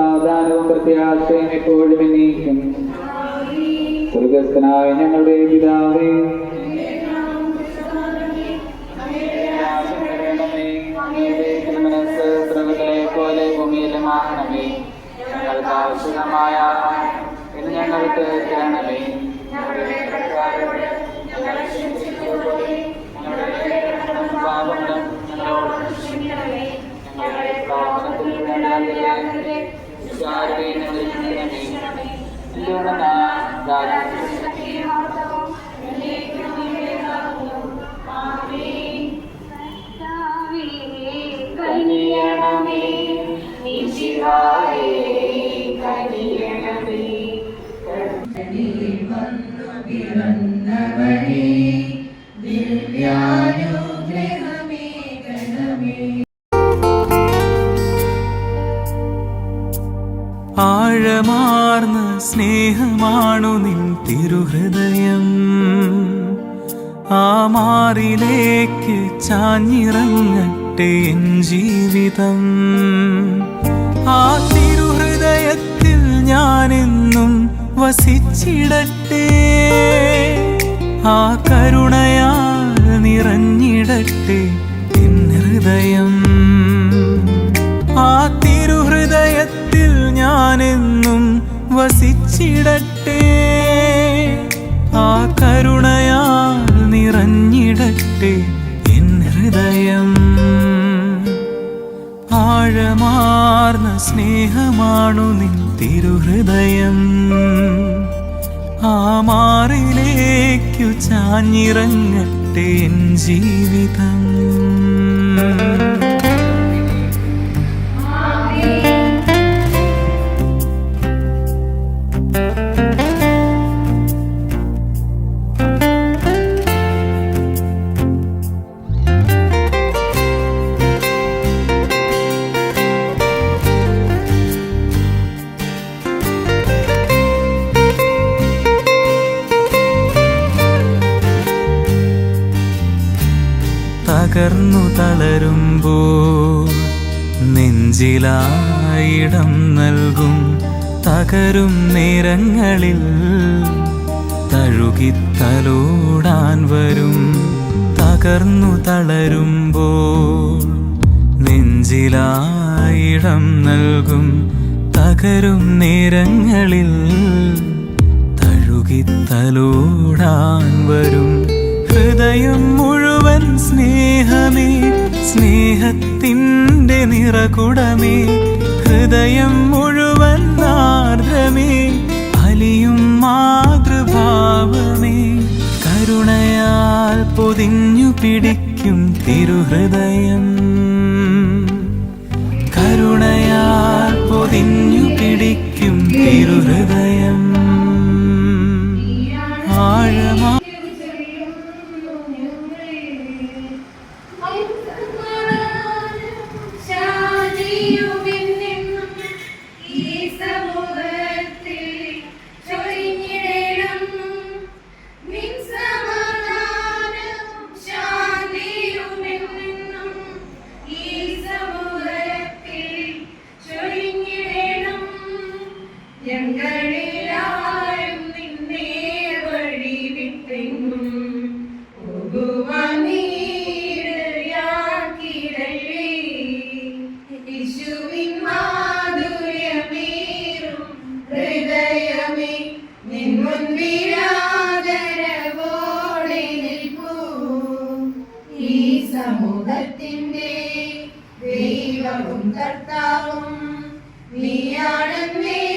സമാധാനവും പ്രത്യാശയും എപ്പോഴും എന്നേക്കും. സ്വർഗസ്ഥനായ ഞങ്ങളുടെ പിതാവേ, പോലെ ഭൂമിയിലുമാകണമേ. ഞങ്ങൾക്ക് ആവശ്യമായ ഇത് ഞങ്ങൾക്ക് തരണമേ. പാപങ്ങളും ആഴമാർന്ന സ്നേഹമാണു നിൻ തിരുഹൃദയം. ആ മാറിലേക്ക് ചാഞ്ഞിറങ്ങട്ടെ എൻ ജീവിതം. ആ തിരുഹൃദയത്തിൽ ഞാനെന്നും വസിച്ചിടട്ടെ. ആ കരുണയാൽ നിറഞ്ഞിടട്ടെ എൻ ഹൃദയം. ആ തിരുഹൃദയത്തിൽ ഞാനെന്നും വസിച്ചിടട്ടെ. ആ കരുണയാൽ നിറഞ്ഞിടട്ടെ എൻ ഹൃദയം. ആഴമാർന്ന സ്നേഹമാണു നിൻ തിരുഹൃദയം. ആ മാറിലേക്കു ചാഞ്ഞിറങ്ങട്ടെ എൻ ജീവിതം. തകർന്നു തളരുമ്പോൾ നെഞ്ചിലായിടം നൽകും. തകരും നേരങ്ങളിൽ തഴുകിത്തലോടാൻ വരും. തകർന്നു തളരുമ്പോൾ നെഞ്ചിലായിടം നൽകും. തകരും നേരങ്ങളിൽ തഴുകിത്തലോടാൻ വരും. ഹൃദയം മുഴുവൻ സ്നേഹമേ, സ്നേഹത്തിൻ്റെ നിറകുടമേ. ഹൃദയം മുഴുവൻ ആർദ്രമേ, അലിയും മാതൃഭാവമേ. കരുണയാൽ പൊതിഞ്ഞു പിടിക്കും തിരുഹൃദയം. കരുണയാൽ പൊതിഞ്ഞു പിടിക്കും തിരുഹൃദയം. ആഴമാ സമൂഹത്തിന്റെ ദൈവവും കർത്താവും നീയാണെന്നേ